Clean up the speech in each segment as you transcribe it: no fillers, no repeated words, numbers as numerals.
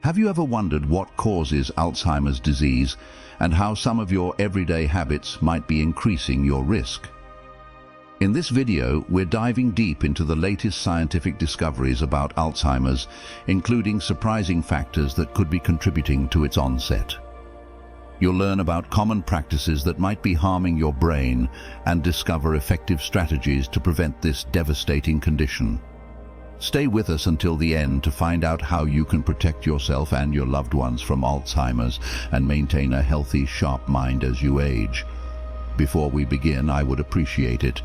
Have you ever wondered what causes Alzheimer's disease and how some of your everyday habits might be increasing your risk? In this video, we're diving deep into the latest scientific discoveries about Alzheimer's, including surprising factors that could be contributing to its onset. You'll learn about common practices that might be harming your brain and discover effective strategies to prevent this devastating condition. Stay with us until the end to find out how you can protect yourself and your loved ones from Alzheimer's and maintain a healthy, sharp mind as you age. Before we begin, I would appreciate it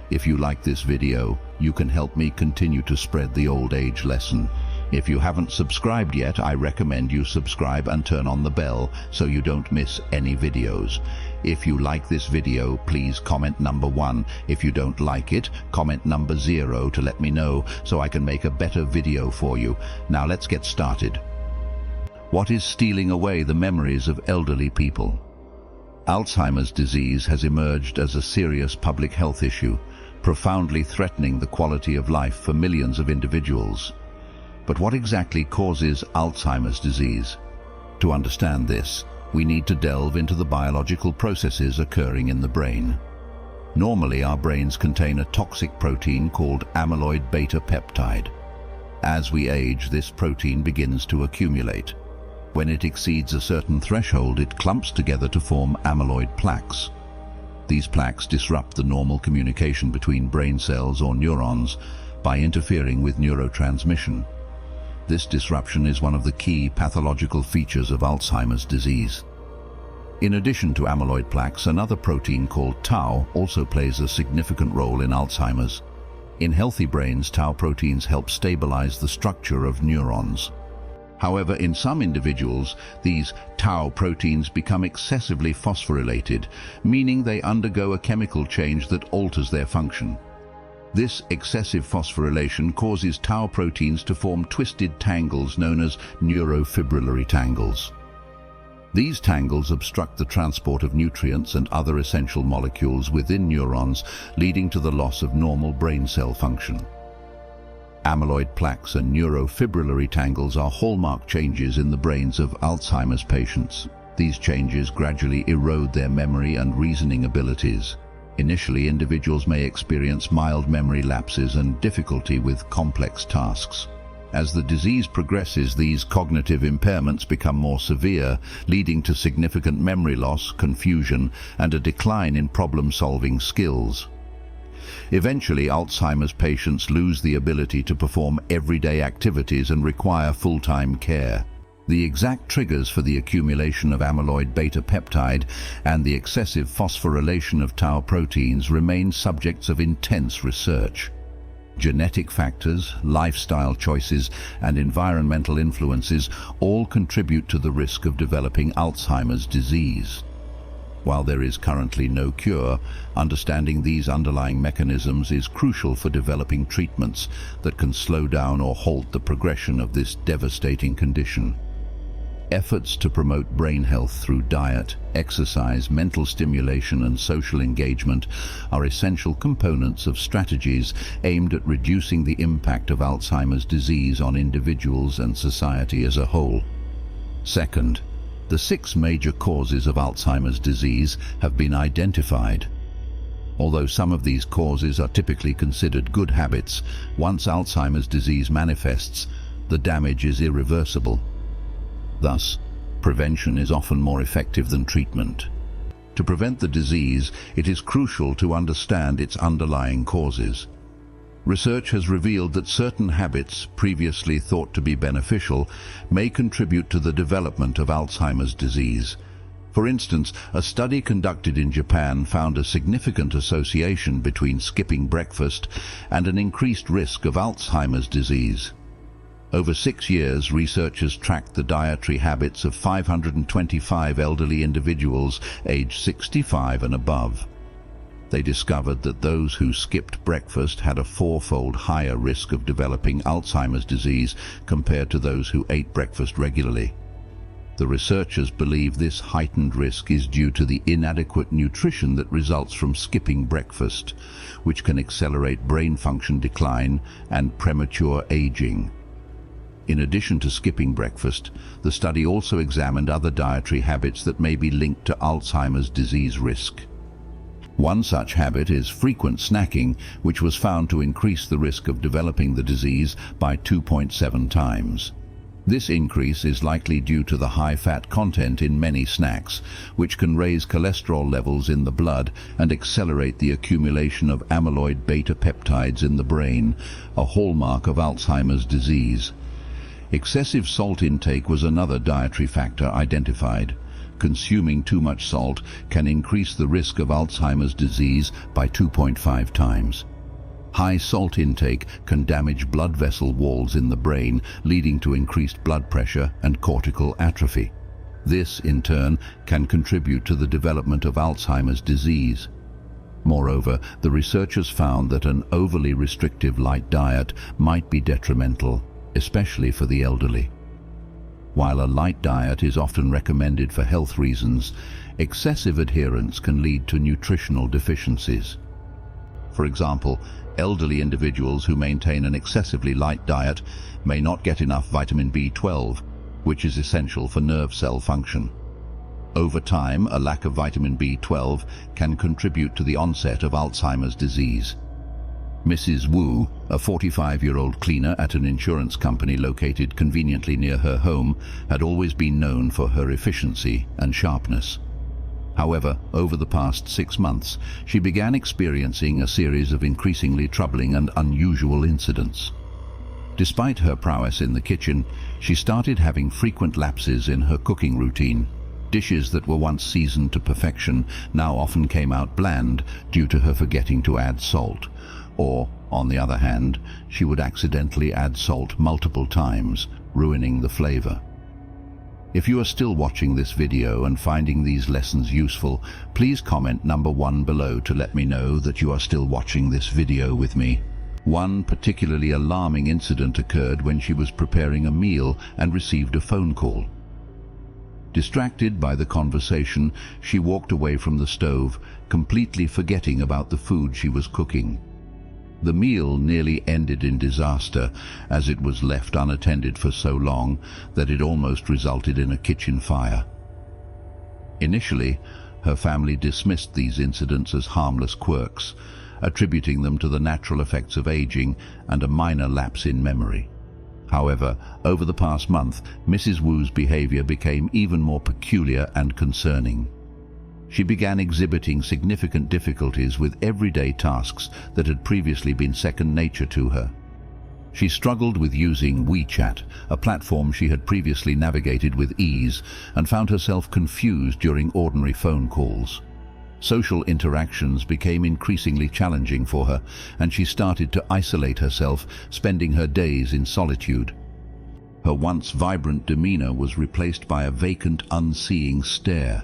if you like this video. You can help me continue to spread the old age lesson. If you haven't subscribed yet, I recommend you subscribe and turn on the bell so you don't miss any videos. If you like this video, please comment number 1. If you don't like it, comment number 0 to let me know so I can make a better video for you. Now let's get started. What is stealing away the memories of elderly people? Alzheimer's disease has emerged as a serious public health issue, profoundly threatening the quality of life for millions of individuals. But what exactly causes Alzheimer's disease? To understand this, we need to delve into the biological processes occurring in the brain. Normally, our brains contain a toxic protein called amyloid beta peptide. As we age, this protein begins to accumulate. When it exceeds a certain threshold, it clumps together to form amyloid plaques. These plaques disrupt the normal communication between brain cells or neurons by interfering with neurotransmission. This disruption is one of the key pathological features of Alzheimer's disease. In addition to amyloid plaques, another protein called tau also plays a significant role in Alzheimer's. In healthy brains, tau proteins help stabilize the structure of neurons. However, in some individuals, these tau proteins become excessively phosphorylated, meaning they undergo a chemical change that alters their function. This excessive phosphorylation causes tau proteins to form twisted tangles known as neurofibrillary tangles. These tangles obstruct the transport of nutrients and other essential molecules within neurons, leading to the loss of normal brain cell function. Amyloid plaques and neurofibrillary tangles are hallmark changes in the brains of Alzheimer's patients. These changes gradually erode their memory and reasoning abilities. Initially, individuals may experience mild memory lapses and difficulty with complex tasks. As the disease progresses, these cognitive impairments become more severe, leading to significant memory loss, confusion, and a decline in problem-solving skills. Eventually, Alzheimer's patients lose the ability to perform everyday activities and require full-time care. The exact triggers for the accumulation of amyloid beta peptide and the excessive phosphorylation of tau proteins remain subjects of intense research. Genetic factors, lifestyle choices, and environmental influences all contribute to the risk of developing Alzheimer's disease. While there is currently no cure, understanding these underlying mechanisms is crucial for developing treatments that can slow down or halt the progression of this devastating condition. Efforts to promote brain health through diet, exercise, mental stimulation, and social engagement are essential components of strategies aimed at reducing the impact of Alzheimer's disease on individuals and society as a whole. Second, the 6 major causes of Alzheimer's disease have been identified. Although some of these causes are typically considered good habits, once Alzheimer's disease manifests, the damage is irreversible. Thus, prevention is often more effective than treatment. To prevent the disease, it is crucial to understand its underlying causes. Research has revealed that certain habits, previously thought to be beneficial, may contribute to the development of Alzheimer's disease. For instance, a study conducted in Japan found a significant association between skipping breakfast and an increased risk of Alzheimer's disease. Over 6 years, researchers tracked the dietary habits of 525 elderly individuals aged 65 and above. They discovered that those who skipped breakfast had a 4-fold higher risk of developing Alzheimer's disease compared to those who ate breakfast regularly. The researchers believe this heightened risk is due to the inadequate nutrition that results from skipping breakfast, which can accelerate brain function decline and premature aging. In addition to skipping breakfast, the study also examined other dietary habits that may be linked to Alzheimer's disease risk. One such habit is frequent snacking, which was found to increase the risk of developing the disease by 2.7 times. This increase is likely due to the high fat content in many snacks, which can raise cholesterol levels in the blood and accelerate the accumulation of amyloid beta peptides in the brain, a hallmark of Alzheimer's disease. Excessive salt intake was another dietary factor identified. Consuming too much salt can increase the risk of Alzheimer's disease by 2.5 times. High salt intake can damage blood vessel walls in the brain, leading to increased blood pressure and cortical atrophy. This, in turn, can contribute to the development of Alzheimer's disease. Moreover, the researchers found that an overly restrictive light diet might be detrimental, especially for the elderly. While a light diet is often recommended for health reasons, excessive adherence can lead to nutritional deficiencies. For example, elderly individuals who maintain an excessively light diet may not get enough vitamin B12, which is essential for nerve cell function. Over time, a lack of vitamin B12 can contribute to the onset of Alzheimer's disease. Mrs. Wu, a 45-year-old cleaner at an insurance company located conveniently near her home, had always been known for her efficiency and sharpness. However, over the past 6 months, she began experiencing a series of increasingly troubling and unusual incidents. Despite her prowess in the kitchen, she started having frequent lapses in her cooking routine. Dishes that were once seasoned to perfection now often came out bland due to her forgetting to add salt. Or, on the other hand, she would accidentally add salt multiple times, ruining the flavor. If you are still watching this video and finding these lessons useful, please comment number 1 below to let me know that you are still watching this video with me. One particularly alarming incident occurred when she was preparing a meal and received a phone call. Distracted by the conversation, she walked away from the stove, completely forgetting about the food she was cooking. The meal nearly ended in disaster, as it was left unattended for so long that it almost resulted in a kitchen fire. Initially, her family dismissed these incidents as harmless quirks, attributing them to the natural effects of aging and a minor lapse in memory. However, over the past month, Mrs. Wu's behavior became even more peculiar and concerning. She began exhibiting significant difficulties with everyday tasks that had previously been second nature to her. She struggled with using WeChat, a platform she had previously navigated with ease, and found herself confused during ordinary phone calls. Social interactions became increasingly challenging for her, and she started to isolate herself, spending her days in solitude. Her once vibrant demeanor was replaced by a vacant, unseeing stare.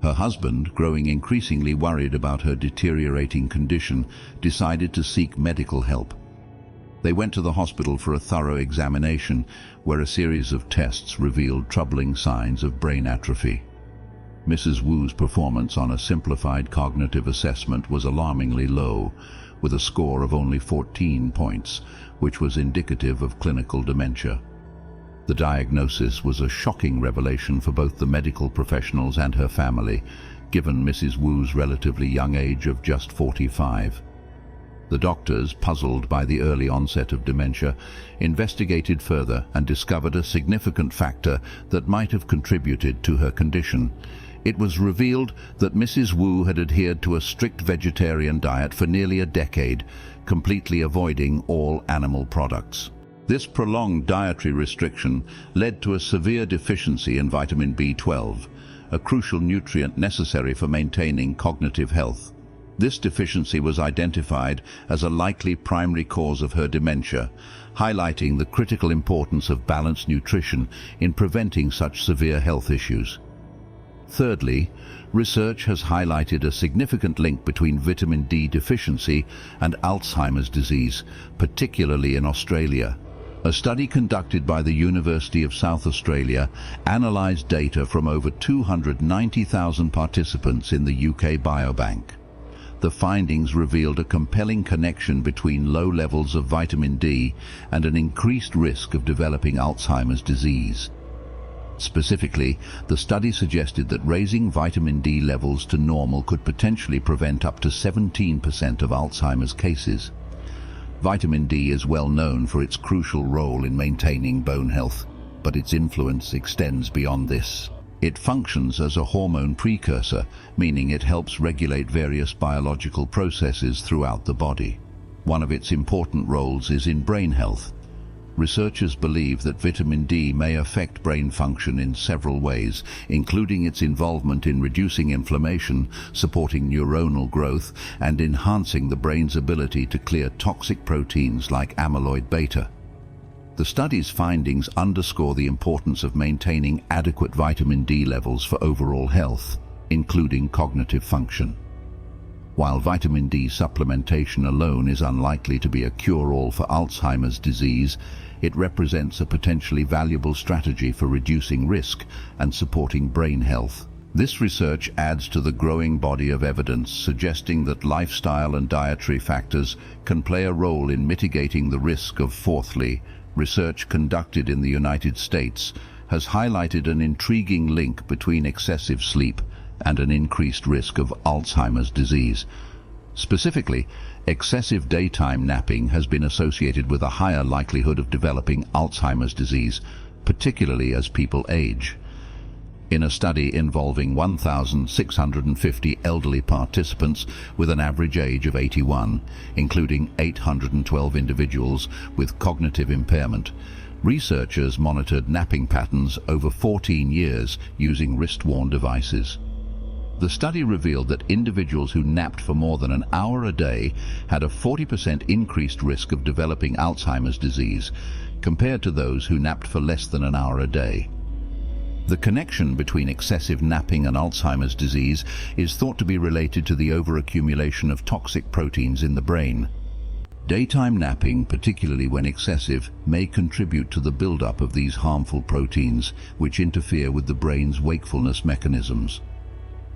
Her husband, growing increasingly worried about her deteriorating condition, decided to seek medical help. They went to the hospital for a thorough examination, where a series of tests revealed troubling signs of brain atrophy. Mrs. Wu's performance on a simplified cognitive assessment was alarmingly low, with a score of only 14 points, which was indicative of clinical dementia. The diagnosis was a shocking revelation for both the medical professionals and her family, given Mrs. Wu's relatively young age of just 45. The doctors, puzzled by the early onset of dementia, investigated further and discovered a significant factor that might have contributed to her condition. It was revealed that Mrs. Wu had adhered to a strict vegetarian diet for nearly a decade, completely avoiding all animal products. This prolonged dietary restriction led to a severe deficiency in vitamin B12, a crucial nutrient necessary for maintaining cognitive health. This deficiency was identified as a likely primary cause of her dementia, highlighting the critical importance of balanced nutrition in preventing such severe health issues. Thirdly, research has highlighted a significant link between vitamin D deficiency and Alzheimer's disease, particularly in Australia. A study conducted by the University of South Australia analysed data from over 290,000 participants in the UK Biobank. the findings revealed a compelling connection between low levels of vitamin D and an increased risk of developing Alzheimer's disease. Specifically, the study suggested that raising vitamin D levels to normal could potentially prevent up to 17% of Alzheimer's cases. Vitamin D is well known for its crucial role in maintaining bone health, but its influence extends beyond this. It functions as a hormone precursor, meaning it helps regulate various biological processes throughout the body. One of its important roles is in brain health. Researchers believe that vitamin D may affect brain function in several ways, including its involvement in reducing inflammation, supporting neuronal growth, and enhancing the brain's ability to clear toxic proteins like amyloid beta. The study's findings underscore the importance of maintaining adequate vitamin D levels for overall health, including cognitive function. While vitamin D supplementation alone is unlikely to be a cure-all for Alzheimer's disease, it represents a potentially valuable strategy for reducing risk and supporting brain health. This research adds to the growing body of evidence suggesting that lifestyle and dietary factors can play a role in mitigating the risk of. Fourthly, research conducted in the United States has highlighted an intriguing link between excessive sleep and an increased risk of Alzheimer's disease. Specifically, excessive daytime napping has been associated with a higher likelihood of developing Alzheimer's disease, particularly as people age. In a study involving 1,650 elderly participants with an average age of 81, including 812 individuals with cognitive impairment, researchers monitored napping patterns over 14 years using wrist-worn devices. The study revealed that individuals who napped for more than an hour a day had a 40% increased risk of developing Alzheimer's disease, compared to those who napped for less than an hour a day. The connection between excessive napping and Alzheimer's disease is thought to be related to the overaccumulation of toxic proteins in the brain. Daytime napping, particularly when excessive, may contribute to the buildup of these harmful proteins, which interfere with the brain's wakefulness mechanisms.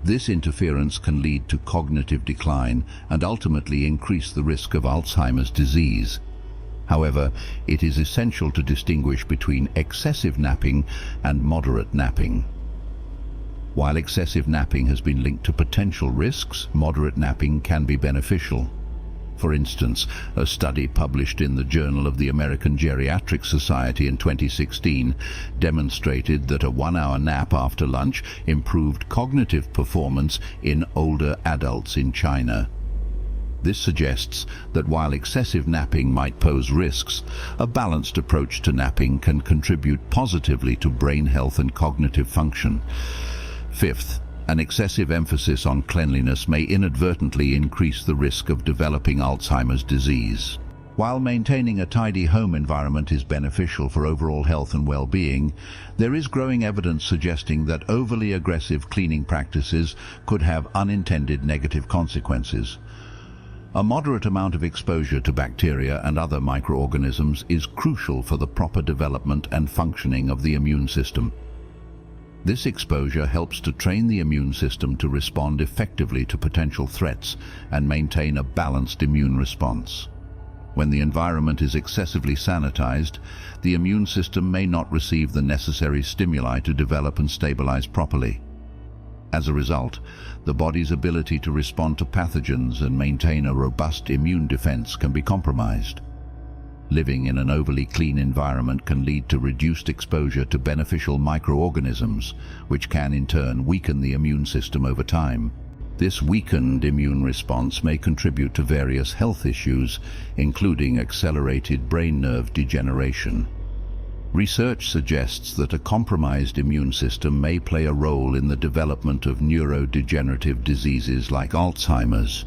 This interference can lead to cognitive decline and ultimately increase the risk of Alzheimer's disease. However, it is essential to distinguish between excessive napping and moderate napping. While excessive napping has been linked to potential risks, moderate napping can be beneficial. For instance, a study published in the Journal of the American Geriatric Society in 2016 demonstrated that a 1-hour nap after lunch improved cognitive performance in older adults in China. This suggests that while excessive napping might pose risks, a balanced approach to napping can contribute positively to brain health and cognitive function. Fifth, an excessive emphasis on cleanliness may inadvertently increase the risk of developing Alzheimer's disease. While maintaining a tidy home environment is beneficial for overall health and well-being, there is growing evidence suggesting that overly aggressive cleaning practices could have unintended negative consequences. A moderate amount of exposure to bacteria and other microorganisms is crucial for the proper development and functioning of the immune system. This exposure helps to train the immune system to respond effectively to potential threats and maintain a balanced immune response. When the environment is excessively sanitized, the immune system may not receive the necessary stimuli to develop and stabilize properly. As a result, the body's ability to respond to pathogens and maintain a robust immune defense can be compromised. Living in an overly clean environment can lead to reduced exposure to beneficial microorganisms, which can in turn weaken the immune system over time. This weakened immune response may contribute to various health issues, including accelerated brain nerve degeneration. Research suggests that a compromised immune system may play a role in the development of neurodegenerative diseases like Alzheimer's.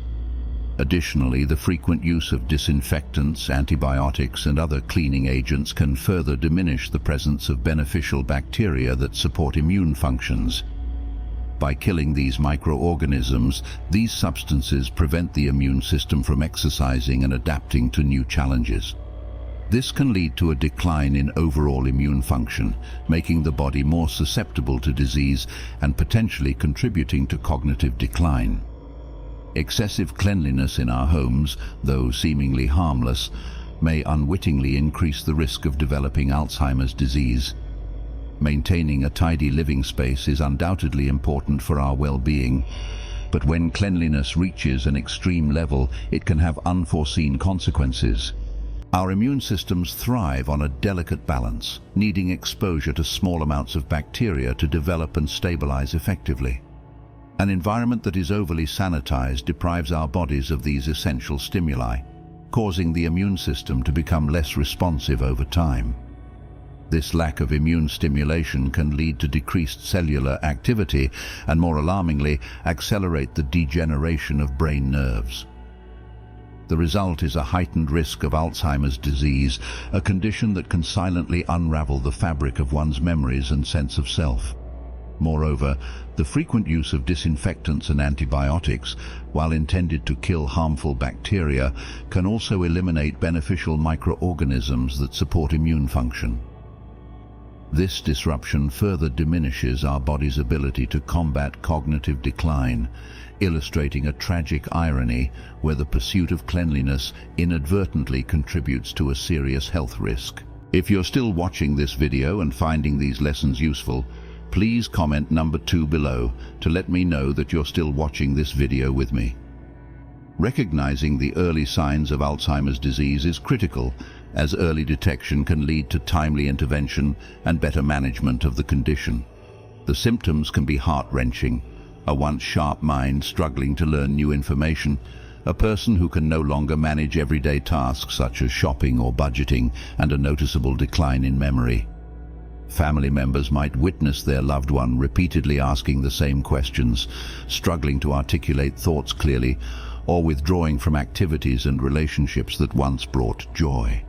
Additionally, the frequent use of disinfectants, antibiotics, and other cleaning agents can further diminish the presence of beneficial bacteria that support immune functions. By killing these microorganisms, these substances prevent the immune system from exercising and adapting to new challenges. This can lead to a decline in overall immune function, making the body more susceptible to disease and potentially contributing to cognitive decline. Excessive cleanliness in our homes, though seemingly harmless, may unwittingly increase the risk of developing Alzheimer's disease. Maintaining a tidy living space is undoubtedly important for our well-being, but when cleanliness reaches an extreme level, it can have unforeseen consequences. Our immune systems thrive on a delicate balance, needing exposure to small amounts of bacteria to develop and stabilize effectively. An environment that is overly sanitized deprives our bodies of these essential stimuli, causing the immune system to become less responsive over time. This lack of immune stimulation can lead to decreased cellular activity and, more alarmingly, accelerate the degeneration of brain nerves. The result is a heightened risk of Alzheimer's disease, a condition that can silently unravel the fabric of one's memories and sense of self. Moreover, the frequent use of disinfectants and antibiotics, while intended to kill harmful bacteria, can also eliminate beneficial microorganisms that support immune function. This disruption further diminishes our body's ability to combat cognitive decline, illustrating a tragic irony where the pursuit of cleanliness inadvertently contributes to a serious health risk. If you're still watching this video and finding these lessons useful, please comment number 2 below to let me know that you're still watching this video with me. Recognizing the early signs of Alzheimer's disease is critical, as early detection can lead to timely intervention and better management of the condition. The symptoms can be heart-wrenching: a once sharp mind struggling to learn new information, a person who can no longer manage everyday tasks such as shopping or budgeting, and a noticeable decline in memory. Family members might witness their loved one repeatedly asking the same questions, struggling to articulate thoughts clearly, or withdrawing from activities and relationships that once brought joy.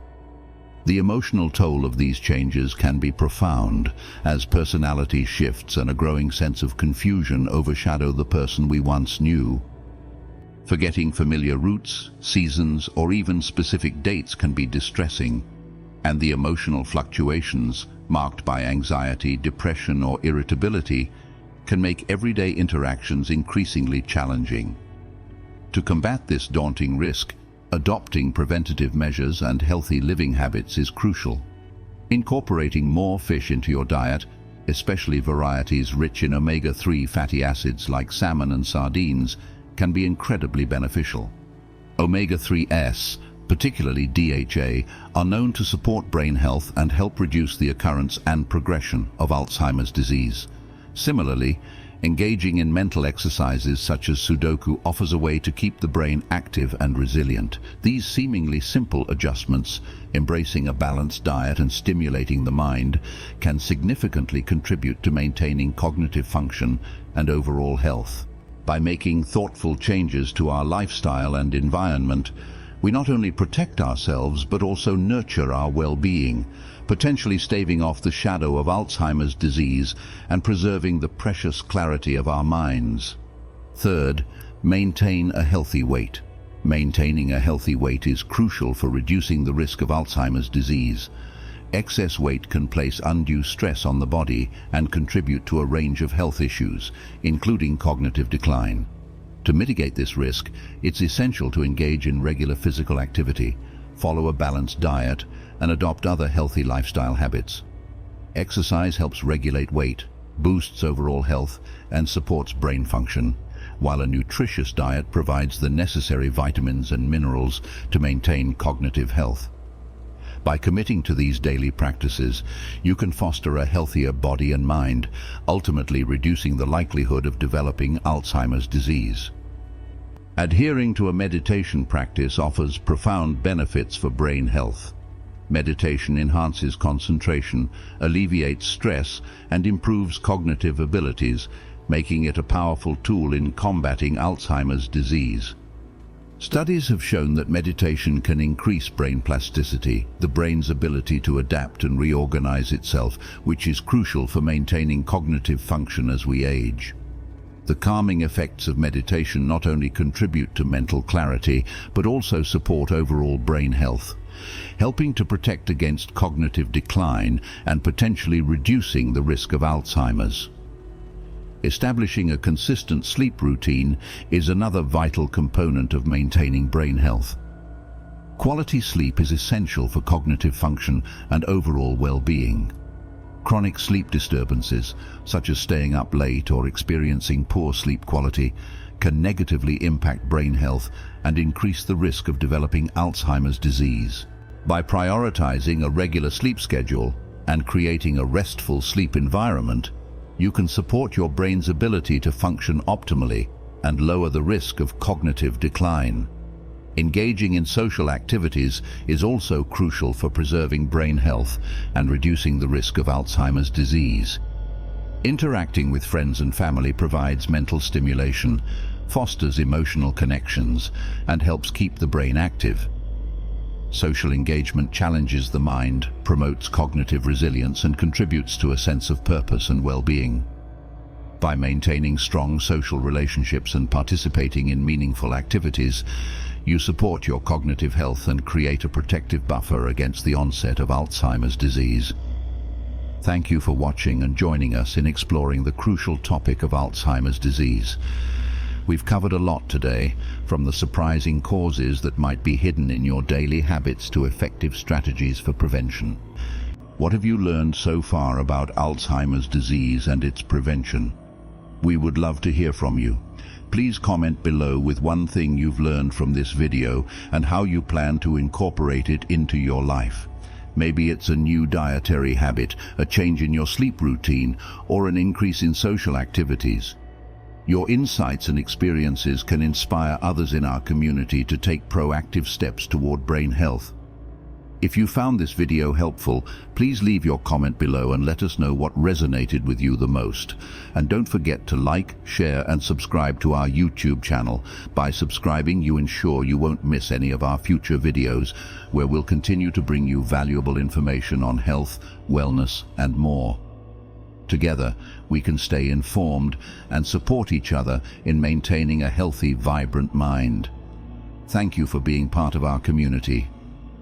The emotional toll of these changes can be profound, as personality shifts and a growing sense of confusion overshadow the person we once knew. Forgetting familiar routes, seasons, or even specific dates can be distressing, and the emotional fluctuations, marked by anxiety, depression, or irritability, can make everyday interactions increasingly challenging. To combat this daunting risk, adopting preventative measures and healthy living habits is crucial. Incorporating more fish into your diet, especially varieties rich in omega-3 fatty acids like salmon and sardines, can be incredibly beneficial. Omega-3s, particularly DHA, are known to support brain health and help reduce the occurrence and progression of Alzheimer's disease. Similarly, engaging in mental exercises such as Sudoku offers a way to keep the brain active and resilient. These seemingly simple adjustments, embracing a balanced diet and stimulating the mind, can significantly contribute to maintaining cognitive function and overall health. By making thoughtful changes to our lifestyle and environment, we not only protect ourselves but also nurture our well-being, potentially staving off the shadow of Alzheimer's disease and preserving the precious clarity of our minds. Third, maintain a healthy weight. Maintaining a healthy weight is crucial for reducing the risk of Alzheimer's disease. Excess weight can place undue stress on the body and contribute to a range of health issues, including cognitive decline. To mitigate this risk, it's essential to engage in regular physical activity, follow a balanced diet, and adopt other healthy lifestyle habits. Exercise helps regulate weight, boosts overall health, and supports brain function, while a nutritious diet provides the necessary vitamins and minerals to maintain cognitive health. By committing to these daily practices, you can foster a healthier body and mind, ultimately reducing the likelihood of developing Alzheimer's disease. Adhering to a meditation practice offers profound benefits for brain health. Meditation enhances concentration, alleviates stress, and improves cognitive abilities, making it a powerful tool in combating Alzheimer's disease. Studies have shown that meditation can increase brain plasticity, the brain's ability to adapt and reorganize itself, which is crucial for maintaining cognitive function as we age. The calming effects of meditation not only contribute to mental clarity, but also support overall brain health, helping to protect against cognitive decline and potentially reducing the risk of Alzheimer's. Establishing a consistent sleep routine is another vital component of maintaining brain health. Quality sleep is essential for cognitive function and overall well-being. Chronic sleep disturbances, such as staying up late or experiencing poor sleep quality, can negatively impact brain health and increase the risk of developing Alzheimer's disease. By prioritizing a regular sleep schedule and creating a restful sleep environment, you can support your brain's ability to function optimally and lower the risk of cognitive decline. Engaging in social activities is also crucial for preserving brain health and reducing the risk of Alzheimer's disease. Interacting with friends and family provides mental stimulation, fosters emotional connections, and helps keep the brain active. Social engagement challenges the mind, promotes cognitive resilience, and contributes to a sense of purpose and well-being. By maintaining strong social relationships and participating in meaningful activities, you support your cognitive health and create a protective buffer against the onset of Alzheimer's disease. Thank you for watching and joining us in exploring the crucial topic of Alzheimer's disease. We've covered a lot today, from the surprising causes that might be hidden in your daily habits to effective strategies for prevention. What have you learned so far about Alzheimer's disease and its prevention? We would love to hear from you. Please comment below with one thing you've learned from this video and how you plan to incorporate it into your life. Maybe it's a new dietary habit, a change in your sleep routine, or an increase in social activities. Your insights and experiences can inspire others in our community to take proactive steps toward brain health. If you found this video helpful, please leave your comment below and let us know what resonated with you the most. And don't forget to like, share, and subscribe to our YouTube channel. By subscribing, you ensure you won't miss any of our future videos, where we'll continue to bring you valuable information on health, wellness, and more. Together, we can stay informed and support each other in maintaining a healthy, vibrant mind. Thank you for being part of our community.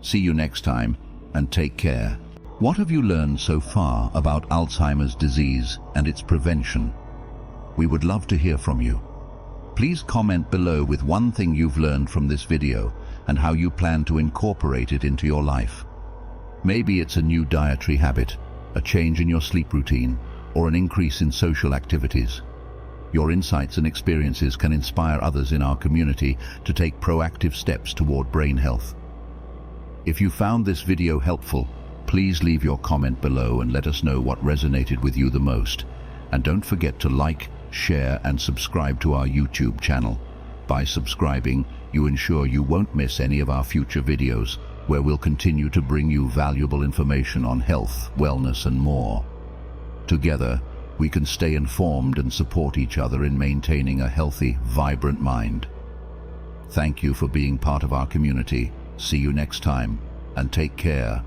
See you next time, and take care. What have you learned so far about Alzheimer's disease and its prevention? We would love to hear from you. Please comment below with one thing you've learned from this video and how you plan to incorporate it into your life. Maybe it's a new dietary habit, a change in your sleep routine, or an increase in social activities. Your insights and experiences can inspire others in our community to take proactive steps toward brain health. If you found this video helpful, please leave your comment below and let us know what resonated with you the most. And don't forget to like, share, and subscribe to our YouTube channel. By subscribing, you ensure you won't miss any of our future videos, where we'll continue to bring you valuable information on health, wellness, and more. Together, we can stay informed and support each other in maintaining a healthy, vibrant mind. Thank you for being part of our community. See you next time, and take care.